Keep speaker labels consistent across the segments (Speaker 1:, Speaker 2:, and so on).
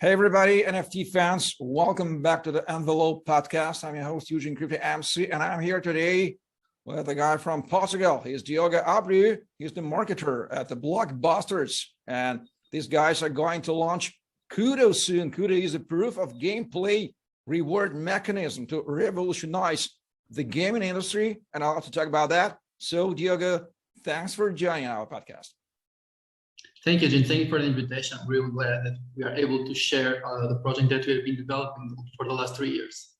Speaker 1: Hey everybody, NFT fans, welcome back to the ENVELOP Podcast. I'm your host, Eugene Crypto MC, and I'm here today with a guy from Portugal. He's Diogo Abreu. He's the marketer at the Blockbusters, and these guys are going to launch QUDO soon. QUDO is a proof of gameplay reward mechanism to revolutionize the gaming industry, and I'll have to talk about that. So Diogo, thanks for joining our podcast.
Speaker 2: Thank you, Jim. Thank you for the invitation. I'm really glad that we are able to share the project that we have been developing for the last 3 years.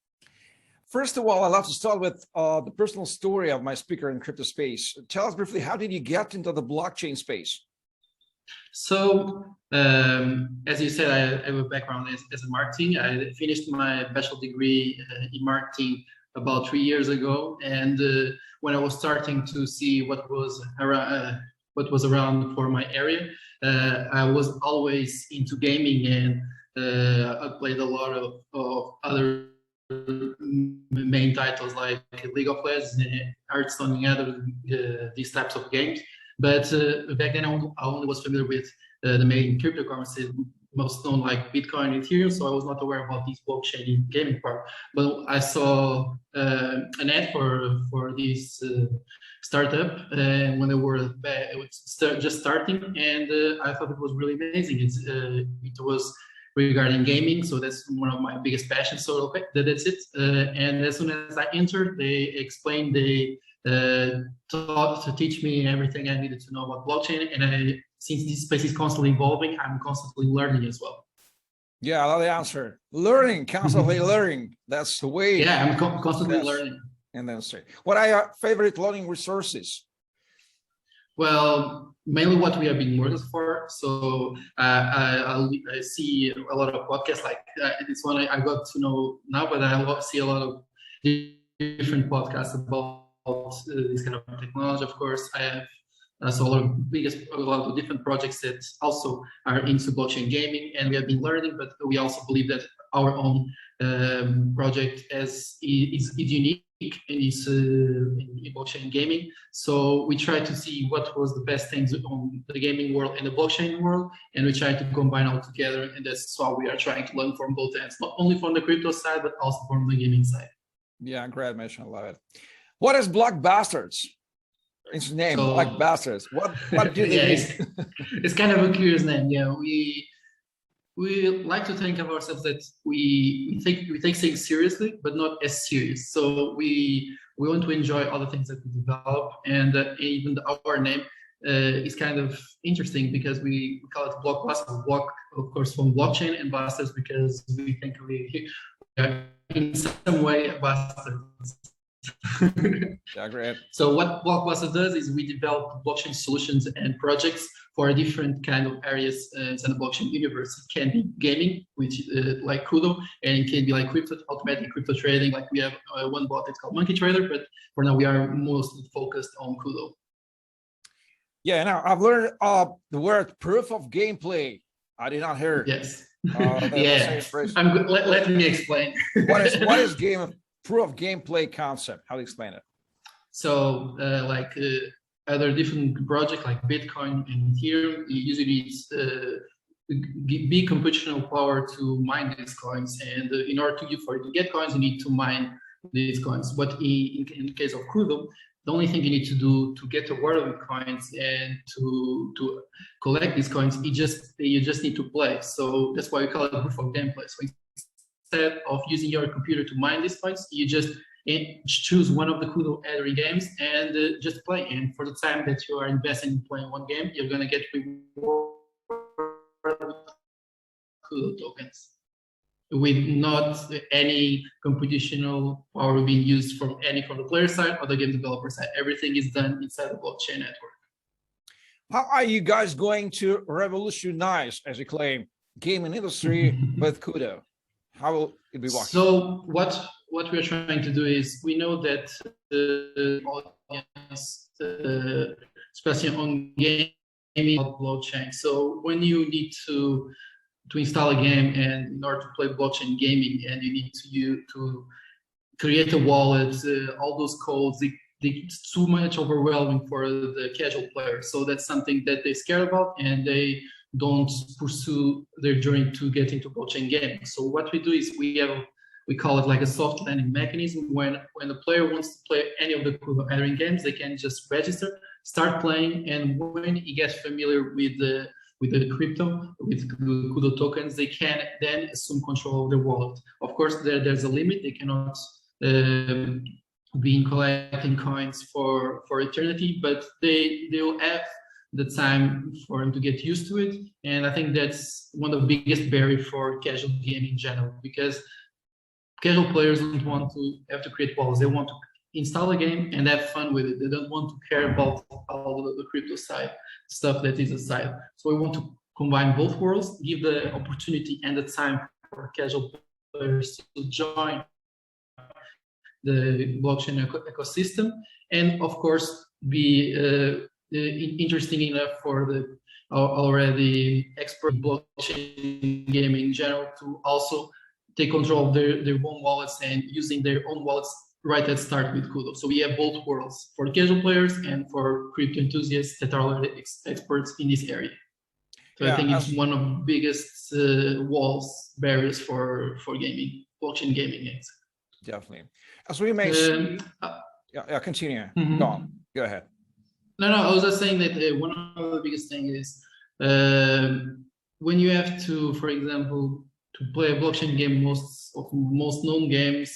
Speaker 1: First of all, I'd love to start with the personal story of my speaker in crypto space. Tell us briefly, how did you get into the blockchain space?
Speaker 2: So, as you said, I have a background as a marketing. I finished my bachelor degree in marketing about 3 years ago. And when I was starting to see what was around for my area, I was always into gaming, and I played a lot of other main titles like League of Legends, Hearthstone, and other these types of games. But back then, I only was familiar with the main cryptocurrencies, most known like Bitcoin and Ethereum, so I was not aware about this blockchain gaming part. But I saw an ad for this startup when they were just starting, and I thought it was really amazing. It was regarding gaming, so that's one of my biggest passions. So okay, that's it. And as soon as I entered, they explained, they taught to teach me everything I needed to know about blockchain. And since this space is constantly evolving, I'm constantly learning as well.
Speaker 1: Yeah, I love the answer. Learning, constantly learning. That's the way.
Speaker 2: Yeah, I'm constantly learning.
Speaker 1: And then say, what are your favorite learning resources?
Speaker 2: Well, mainly what we have been working for. So I see a lot of podcasts, like this one I got to know now, but I see a lot of different podcasts about this kind of technology. Of course, I have so a lot of different projects that also are into blockchain gaming, and we have been learning, but we also believe that our own project is unique in this in blockchain gaming. So we try to see what was the best things on the gaming world and the blockchain world, and we try to combine all together, and that's why we are trying to learn from both ends, not only from the crypto side, but also from the gaming side.
Speaker 1: Yeah, great mission. I love it. What is Blockbusters? It's name, so, Blockbusters. What do they mean?
Speaker 2: It's kind of a curious name. Yeah, we like to think of ourselves that we take things seriously, but not as serious. So we want to enjoy all the things that we develop, and even our name is kind of interesting because we call it Blockbusters. Block, of course, from blockchain, and busters because we think we are in some way busters.
Speaker 1: Yeah, great.
Speaker 2: So what Blockbuster does is we develop blockchain solutions and projects for different kind of areas inside the blockchain universe. It can be gaming, which like QUDO, and it can be like automatic crypto trading. Like we have one bot that's called Monkey Trader, but for now we are mostly focused on QUDO.
Speaker 1: Yeah, now I've learned the word proof of gameplay. I did not hear.
Speaker 2: Yes.
Speaker 1: Yeah.
Speaker 2: Let me explain.
Speaker 1: What is proof of gameplay concept? How do you explain it?
Speaker 2: So other different projects like Bitcoin and Ethereum, usually it's big computational power to mine these coins, and in order for you to get coins, you need to mine these coins. But in the case of QUDO, the only thing you need to do to get a world of coins and to collect these coins, you just need to play. So that's why we call it proof of gameplay. So instead of using your computer to mine these coins, you just choose one of the QUDO editor games and just play. And for the time that you are investing in playing one game, you're going to get reward QUDO tokens with not any computational power being used from the player side or the game developer side. Everything is done inside the blockchain network.
Speaker 1: How are you guys going to revolutionize, as you claim, gaming industry with QUDO? How will it be working?
Speaker 2: So what we're trying to do is, we know that the audience, especially on gaming, blockchain. So when you need to install a game, and in order to play blockchain gaming, and you need to create a wallet, all those codes, it's too much overwhelming for the casual player. So that's something that they scare about, and they don't pursue their journey to get into blockchain gaming. So what we do is we call it like a soft landing mechanism. When the player wants to play any of the QUDO gathering games, they can just register, start playing, and when he gets familiar with the crypto, with the QUDO tokens, they can then assume control of the wallet. Of course, there's a limit. They cannot be collecting coins for eternity, but they will have the time for them to get used to it. And I think that's one of the biggest barriers for casual gaming in general, because casual players don't want to have to create wallets. They want to install a game and have fun with it. They don't want to care about all the crypto side stuff that is aside. So we want to combine both worlds, give the opportunity and the time for casual players to join the blockchain ecosystem, and of course be interesting enough for the already expert blockchain gaming in general to also take control of their own wallets and using their own wallets right at start with QUDO. So we have both worlds for casual players and for crypto enthusiasts that are already experts in this area. So I think it's one of the biggest barriers for gaming, blockchain gaming games.
Speaker 1: Definitely. As we may see, continue. Mm-hmm. Go ahead.
Speaker 2: No, I was just saying that one of the biggest things is when you have to, for example, to play a blockchain game, most known games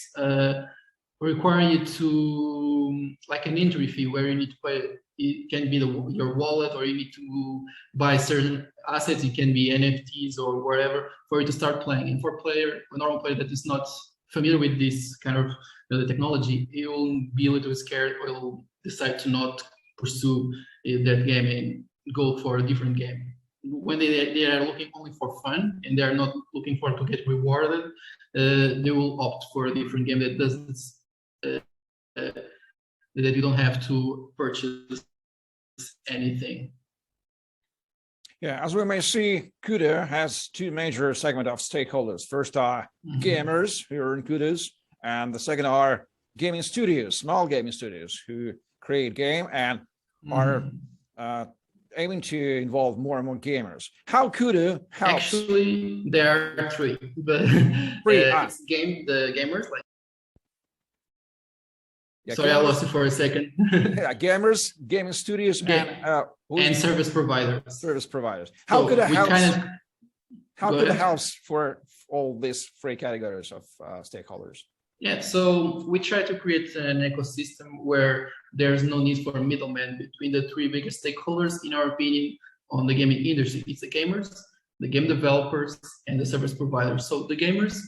Speaker 2: require you to, like an entry fee where you need to pay. It can be your wallet, or you need to buy certain assets. It can be NFTs or whatever for you to start playing. And for a normal player that is not familiar with this kind of the technology, he will be a little scared, or will decide to not pursue that game and go for a different game. When they are looking only for fun and they are not looking for to get rewarded, they will opt for a different game that doesn't that you don't have to purchase anything.
Speaker 1: Yeah, as we may see, QUDO has two major segments of stakeholders. First are gamers who earn QUDOs, and the second are gaming studios, small gaming studios who create game and are aiming to involve more and more gamers. How QUDO helps?
Speaker 2: Actually, there are three, but it's the gamers. Sorry, I lost it for a second.
Speaker 1: Gamers, gaming studios, and
Speaker 2: service providers.
Speaker 1: Service providers. How could it help? How could it help for all these three categories of stakeholders?
Speaker 2: Yeah, so we try to create an ecosystem where there's no need for a middleman between the three biggest stakeholders, in our opinion, on the gaming industry. It's the gamers, the game developers, and the service providers. So the gamers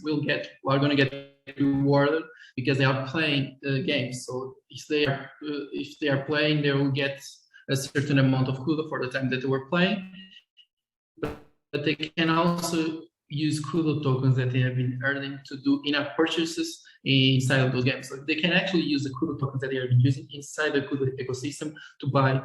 Speaker 2: are going to get rewarded because they are playing games. So if they are playing, they will get a certain amount of QUDO for the time that they were playing. But they can also use QUDO tokens that they have been earning to do in-app purchases inside of those games. So they can actually use the QUDO tokens that they have been using inside the QUDO ecosystem to buy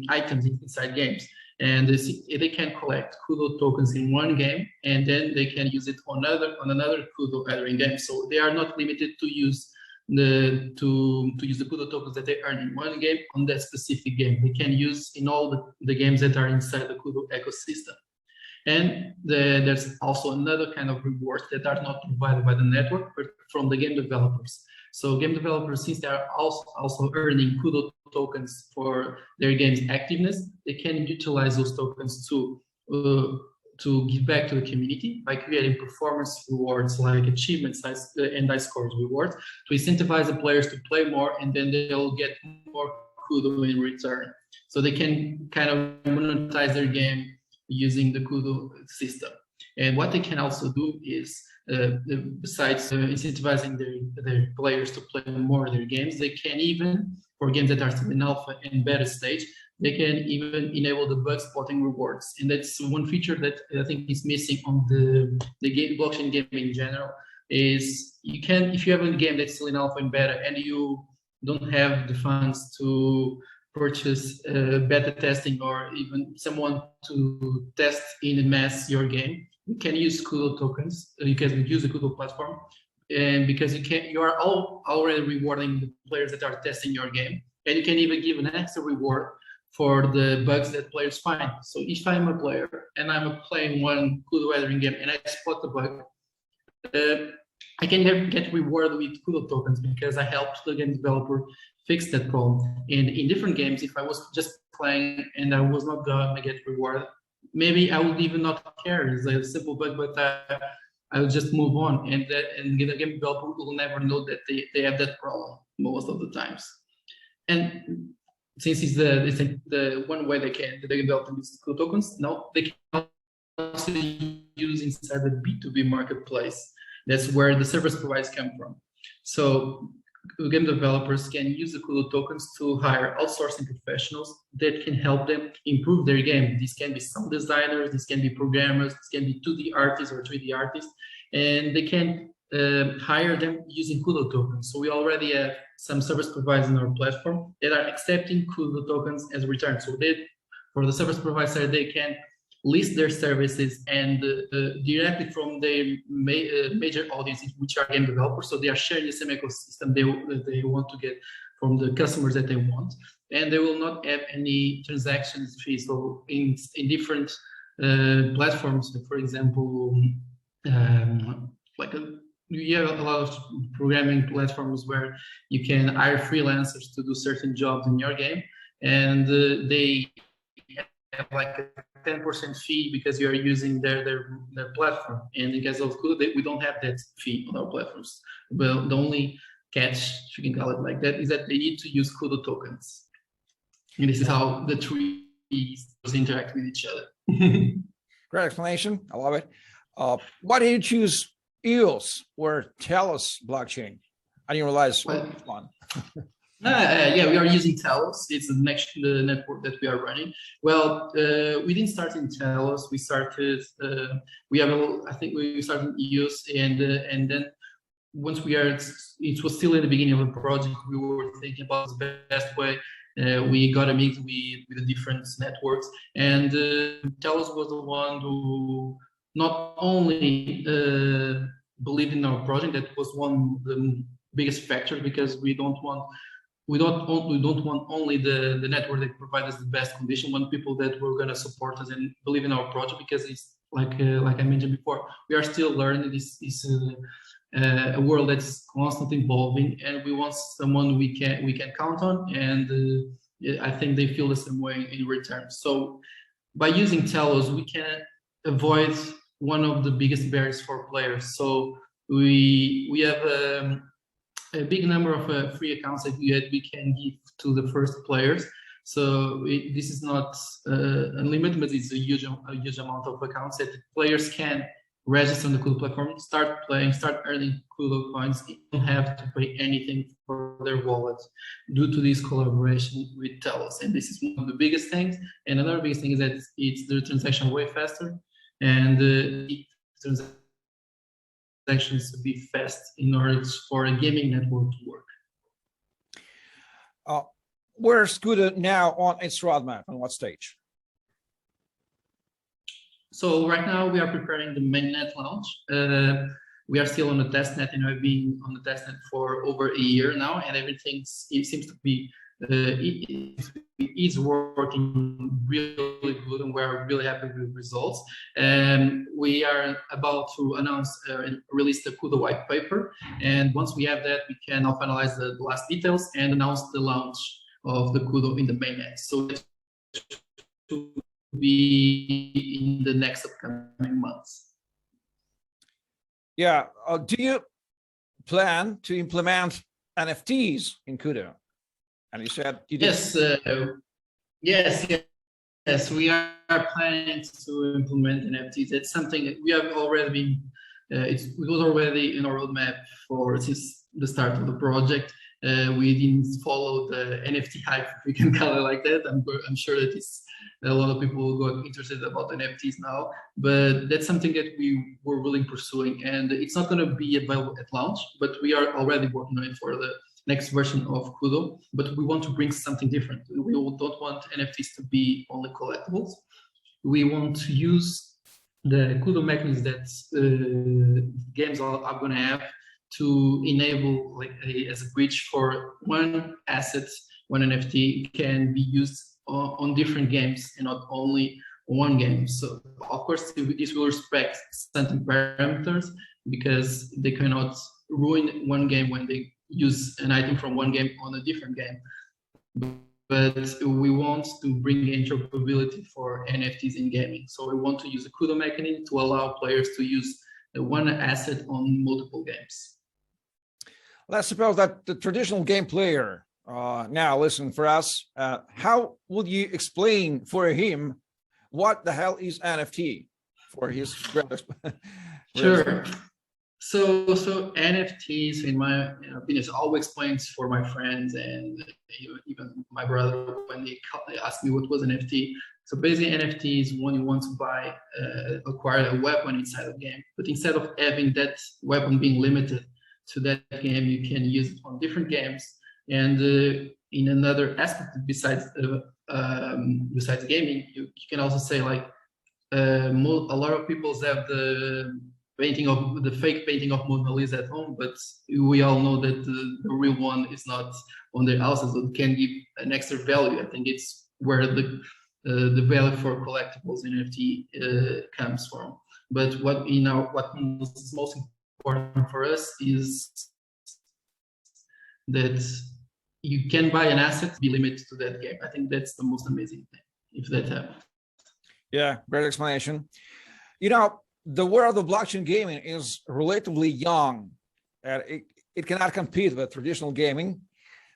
Speaker 2: items inside games. And they can collect QUDO tokens in one game, and then they can use it on another QUDO gathering game. So they are not limited to use the QUDO tokens that they earn in one game on that specific game. They can use in all the games that are inside the QUDO ecosystem. And there's also another kind of rewards that are not provided by the network, but from the game developers. So game developers, since they are also earning QUDO tokens for their game's activeness, they can utilize those tokens to give back to the community by creating performance rewards like achievements and dice scores rewards to incentivize the players to play more, and then they'll get more QUDO in return. So they can kind of monetize their game using the QUDO system. And what they can also do is, besides incentivizing their players to play more of their games, they can even, for games that are still in alpha and beta stage, they can even enable the bug spotting rewards. And that's one feature that I think is missing on the game, blockchain gaming in general, is you can, if you have a game that's still in alpha and beta and you don't have the funds to purchase beta testing or even someone to test in mass your game, you can use QUDO tokens. You can use the QUDO platform, and because you are already rewarding the players that are testing your game, and you can even give an extra reward for the bugs that players find. So if I'm a player and I'm playing one QUDO weathering game and I spot the bug, I can get rewarded with QUDO tokens because I helped the game developer fix that problem. And in different games, if I was just playing and I was not going to get rewarded, maybe I would even not care. It's like a simple bug, but I will just move on, and the game developer will never know that they have that problem most of the times. And since it's the one way they develop these QUDO tokens, now they can also use inside the B2B marketplace. That's where the service providers come from. So game developers can use the QUDO tokens to hire outsourcing professionals that can help them improve their game. These can be sound designers, this can be programmers, this can be 2D artists or 3D artists, and they can hire them using QUDO tokens. So we already have some service providers in our platform that are accepting QUDO tokens as return. So for the service provider, they can list their services and directly from their major audiences, which are game developers. So they are sharing the same ecosystem they want to get from the customers that they want, and they will not have any transactions fees. So in different platforms, for example, we have a lot of programming platforms where you can hire freelancers to do certain jobs in your game, and they have like a 10% fee because you are using their platform. And in case of QUDO, we don't have that fee on our platforms. Well, the only catch, if you can call it like that, is that they need to use QUDO tokens. And this is how the three interact with each other.
Speaker 1: Great explanation. I love it. Why did you choose EOS or TELOS blockchain? I didn't realize which one.
Speaker 2: Yeah, we are using TELOS. It's the network that we are running. Well, we didn't start in TELOS. We started. I think we started in EOS, and then once it was still in the beginning of the project. We were thinking about the best way. We got a mix with the different networks, and TELOS was the one who not only believed in our project. That was one of the biggest factors, because we don't want only the network that provides us the best condition. We want people that were going to support us and believe in our project, because it's like I mentioned before, we are still learning. This is a world that's constantly evolving, and we want someone we can count on, and I think they feel the same way in return. So by using TELOS, we can avoid one of the biggest barriers for players. So we have a big number of free accounts that we can give to the first players. So this is not unlimited, but it's a huge amount of accounts that players can register on the QUDO platform, start playing, start earning QUDO coins. You don't have to pay anything for their wallet due to this collaboration with TELOS. And this is one of the biggest things. And another biggest thing is that the transaction way faster, and transactions to be fast in order for a gaming network to work.
Speaker 1: Where's QUDO now on its roadmap, and what stage?
Speaker 2: So right now we are preparing the mainnet launch. We are still on the testnet, and I've been on the testnet for over a year now, and everything seems to be it's working really good, and we're really happy with the results. We are about to announce and release the QUDO white paper, and once we have that, we can now finalize the last details and announce the launch of the QUDO in the mainnet. So it to be in the next upcoming months.
Speaker 1: Yeah. Do you plan to implement NFTs in QUDO? And you said you did.
Speaker 2: Yes, we are planning to implement NFTs. It's something that we have already been, it was already in our roadmap since the start of the project. We didn't follow the NFT hype, if we can call it like that. I'm sure that a lot of people got interested about NFTs now, but that's something that we were really pursuing, and it's not going to be available at launch, but we are already working on it for the next version of QUDO. But we want to bring something different. We don't want NFTs to be only collectibles. We want to use the QUDO mechanisms that games are going to have to enable as a bridge for one asset, one NFT can be used on different games and not only one game. So of course this will respect certain parameters, because they cannot ruin one game when they use an item from one game on a different game. But we want to bring interoperability for NFTs in gaming. So we want to use a QUDO mechanism to allow players to use one asset on multiple games.
Speaker 1: Let's suppose that the traditional game player now listen for us. How would you explain for him what the hell is NFT for his brothers?
Speaker 2: Sure. So NFTs, in my opinion, I'll explain for my friends and even my brother when they ask me what was NFT. So basically, NFT is when you want to buy, acquire a weapon inside a game. But instead of having that weapon being limited to that game, you can use it on different games. And in another aspect, besides gaming, you can also say like a lot of people have the fake painting of Mona Lisa at home, but we all know that the real one is not on their houses. It can give an extra value. I think it's where the value for collectibles in NFT comes from. But what is most important for us is that you can buy an asset, be limited to that game. I think that's the most amazing thing, if that happens.
Speaker 1: Yeah, great explanation. The world of blockchain gaming is relatively young. It cannot compete with traditional gaming,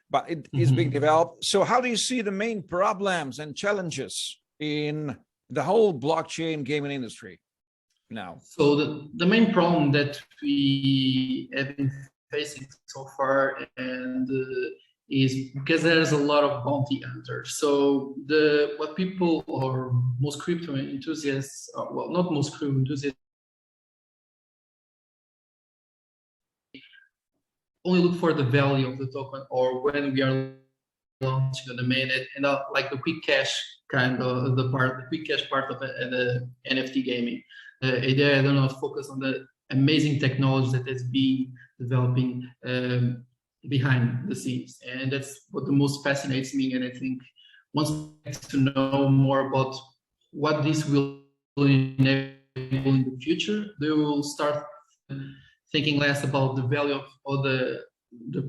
Speaker 1: but it is being developed. So how do you see the main problems and challenges in the whole blockchain gaming industry now?
Speaker 2: So the main problem that we have been facing so far is because there's a lot of bounty hunters. So what people or most crypto enthusiasts, well, not most crypto enthusiasts, only look for the value of the token or when we are launching on the mainnet, and like the quick cash the quick cash part of the NFT gaming. They do not focus on the amazing technology that has been developing behind the scenes, and that's what the most fascinates me. And I think once to know more about what this will enable in the future, they will start thinking less about the value or the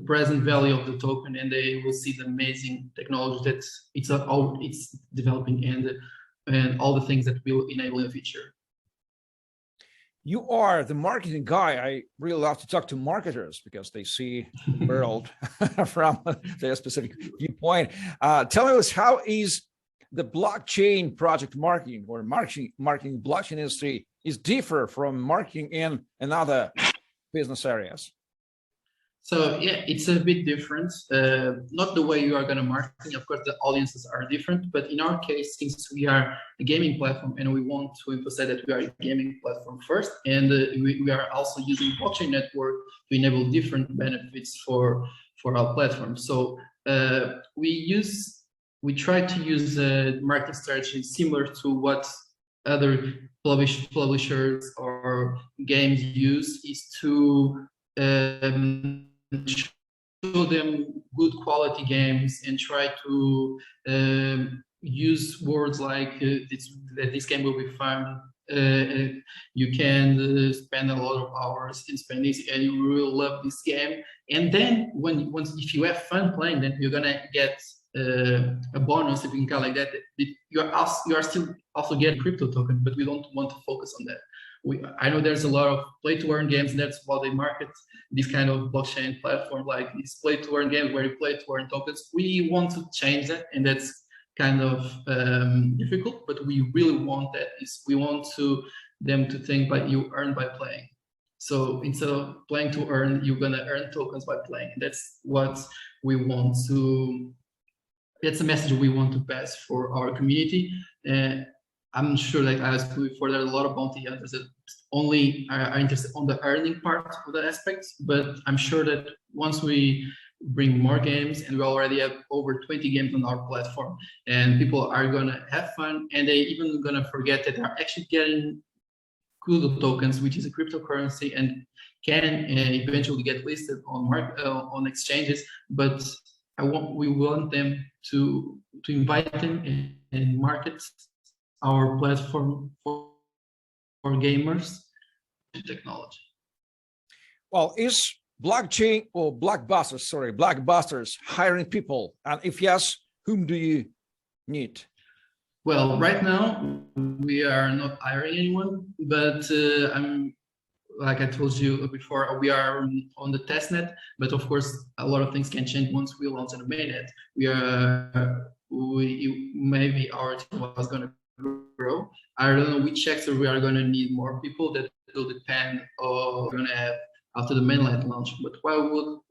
Speaker 2: present value of the token, and they will see the amazing technology that it's developing and all the things that will enable in the future.
Speaker 1: You are the marketing guy. I really love to talk to marketers because they see the world from their specific viewpoint. Tell us, how is the blockchain project marketing or marketing blockchain industry is differ from marketing in another business areas?
Speaker 2: So yeah, it's a bit different. Not the way you are going to market. Of course, the audiences are different. But in our case, since we are a gaming platform and we want to emphasize that we are a gaming platform first, and we are also using blockchain network to enable different benefits for our platform. So we try to use a marketing strategy similar to what other publishers or games use, is to show them good quality games and try to use words like that this game will be fun. You can spend a lot of hours in spending this, and you will love this game. And then if you have fun playing, then you're gonna get a bonus, if you can call it like that. You are still also getting crypto token, but we don't want to focus on that. I know there's a lot of play to earn games, and that's why they market this kind of blockchain platform, like these play to earn games where you play to earn tokens. We want to change that, and that's kind of difficult, but we really want that. We want them to think that you earn by playing. So instead of playing to earn, you're gonna earn tokens by playing. That's what we want to. That's a message we want to pass for our community. I'm sure, like I said before, there are a lot of bounty hunters that only are interested on the earning part of the aspects. But I'm sure that once we bring more games, and we already have over 20 games on our platform, and people are gonna have fun, and they even gonna forget that they're actually getting QUDO tokens, which is a cryptocurrency, and can eventually get listed on exchanges. But we want them to invite them and market our platform for gamers technology.
Speaker 1: Well, is blockchain or blockbusters hiring people? And if yes, whom do you need?
Speaker 2: Well, right now we are not hiring anyone, but I'm like I told you before, we are on the testnet. But of course, a lot of things can change once we launch on the mainnet. Maybe our team was going to grow. I don't know which sector we are going to need more people. That will depend on what we're going to have after the mainnet launch. But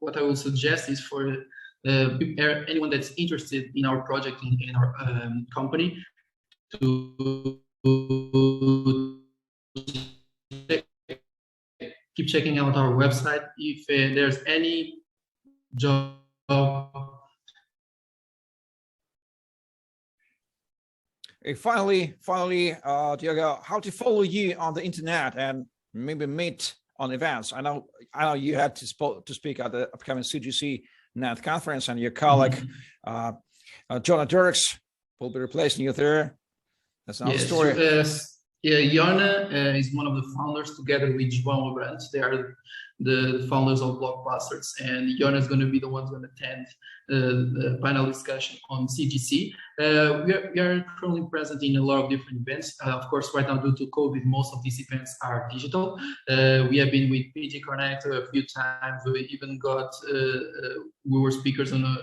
Speaker 2: what I would suggest is for anyone that's interested in our project in our company to keep checking out our website. If there's any job.
Speaker 1: Finally, Diogo, how to follow you on the internet and maybe meet on events? I know you had to speak at the upcoming CGC Net conference, and your colleague Jona Derks will be replacing you there. That's another story.
Speaker 2: Jona is one of the founders together with João Abreu. They are the founders of Blockbusters, and Jona is going to be the one going to attend the panel discussion on CGC. We are currently present in a lot of different events. Of course, right now due to COVID, most of these events are digital. We have been with PG Connect a few times. We even got we were speakers on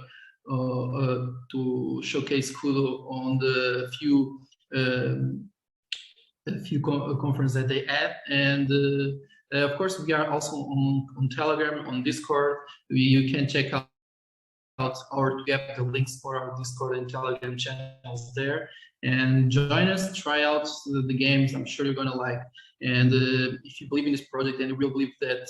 Speaker 2: to showcase QUDO on the few conferences that they had, and of course we are also on Telegram, on Discord. You can check out or we have the links for our Discord and Telegram channels there, and join us, try out the games. I'm sure you're gonna like, and if you believe in this project and you really believe that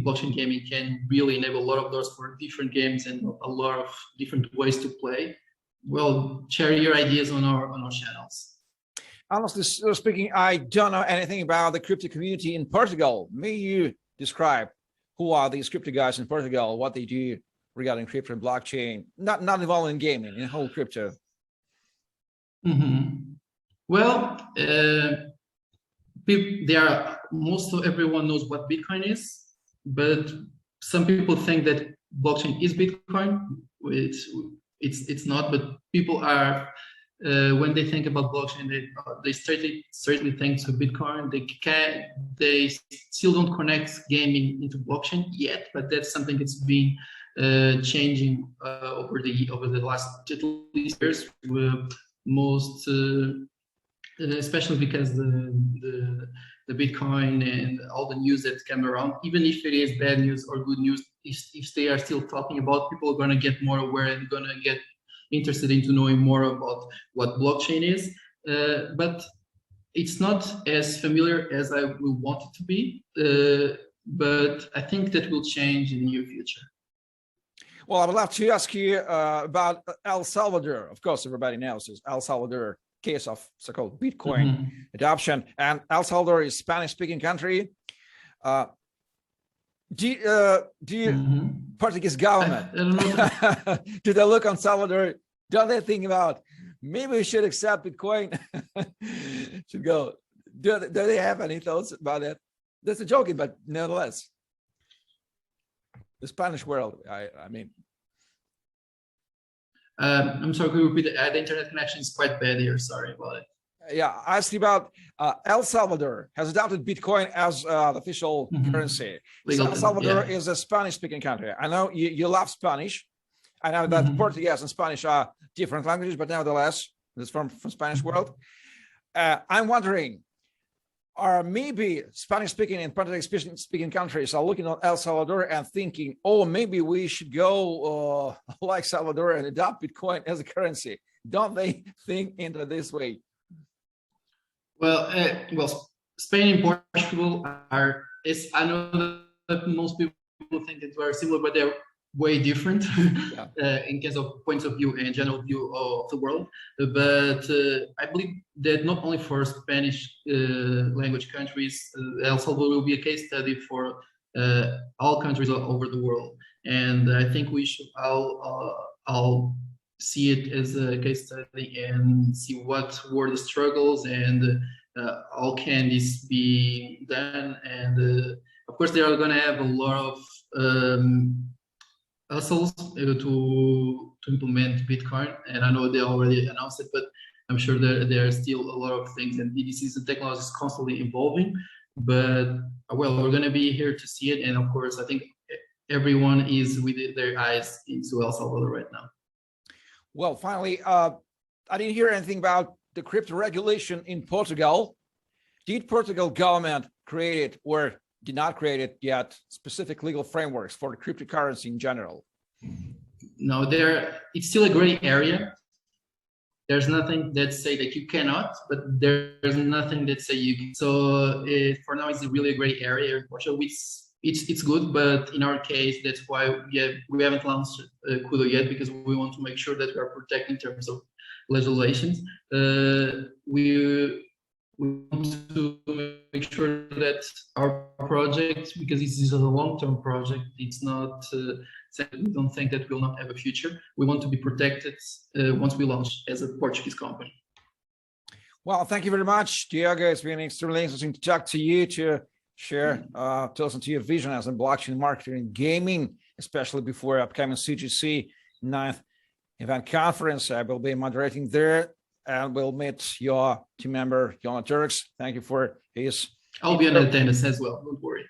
Speaker 2: blockchain gaming can really enable a lot of doors for different games and a lot of different ways to play, well, share your ideas on our channels.
Speaker 1: Honestly speaking, I don't know anything about the crypto community in Portugal. May you describe who are these crypto guys in Portugal, what they do regarding crypto and blockchain, not involved in gaming, in whole crypto?
Speaker 2: Well, everyone knows what Bitcoin is, but some people think that blockchain is Bitcoin. It's not, but people are. When they think about blockchain, they certainly think to Bitcoin. They still don't connect gaming into blockchain yet, but that's something that's been changing over the last at least years. Especially because the Bitcoin and all the news that came around, even if it is bad news or good news, if they are still talking about, people are going to get more aware and going to get interested into knowing more about what blockchain is, but it's not as familiar as I would want it to be, but I think that will change in the near future.
Speaker 1: Well, I would love to ask you about El Salvador. Of course, everybody knows this El Salvador case of so-called Bitcoin adoption, and El Salvador is Spanish-speaking country. Do you Portuguese government, do they look on Salvador? Don't they think about maybe we should accept Bitcoin? Should go. Do they have any thoughts about that? That's a joking, but nevertheless, the Spanish world. I mean,
Speaker 2: I'm sorry. Could you repeat? The internet connection is quite bad here. Sorry about it.
Speaker 1: Yeah, I asked you about El Salvador has adopted Bitcoin as the official currency. El Salvador is a Spanish-speaking country. I know you love Spanish. I know that Portuguese and Spanish are different languages, but nevertheless, it's from Spanish world. I'm wondering, are maybe Spanish-speaking and Portuguese-speaking countries are looking at El Salvador and thinking, oh, maybe we should go like Salvador and adopt Bitcoin as a currency? Don't they think into this way?
Speaker 2: Well, Spain and Portugal are. I know that most people think that we are similar, but they're way different in terms of points of view and general view of the world. But I believe that not only for Spanish language countries, El Salvador will be a case study for all countries all over the world. and I think we should all see it as a case study and see what were the struggles and how can this be done. And of course, they are going to have a lot of hustles to implement Bitcoin, and I know they already announced it, but I'm sure there are still a lot of things, and the technology is constantly evolving. But well, we're going to be here to see it, and of course, I think everyone is with their eyes into El Salvador right now.
Speaker 1: Well, finally, I didn't hear anything about the crypto regulation in Portugal. Did Portugal government create it or did not create it yet specific legal frameworks for the cryptocurrency in general?
Speaker 2: No, it's still a gray area. There's nothing that say that you cannot, but there's nothing that say you can. So for now, it's really a gray area in Portugal. It's good, but in our case, that's why we haven't launched QUDO yet, because we want to make sure that we are protected in terms of legislations. We want to make sure that our project, because this is a long-term project, it's not we don't think that we'll not have a future. We want to be protected once we launch as a Portuguese company.
Speaker 1: Well, thank you very much, Diogo. It's been extremely interesting to talk to you, to share, tell us into your vision as a blockchain marketer in gaming, especially before upcoming CGC 9th event conference. I will be moderating there, and we'll meet your team member, Jona Derks. Thank you for his...
Speaker 2: I'll be in attendance as well, don't worry.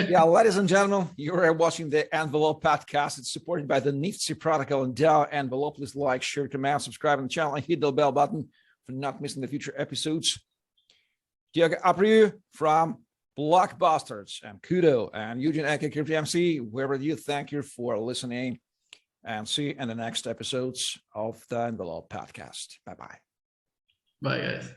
Speaker 1: Yeah, ladies and gentlemen, you are watching the ENVELOP Podcast. It's supported by the Nifty protocol and DAO ENVELOP. Please like, share, comment, subscribe on the channel, and hit the bell button for not missing the future episodes. Diogo Abreu from Blockbusters and QUDO and Eugene aka Crypto MC, wherever you, thank you for listening, and see you in the next episodes of the ENVELOP Podcast. Bye-bye.
Speaker 2: Bye, guys.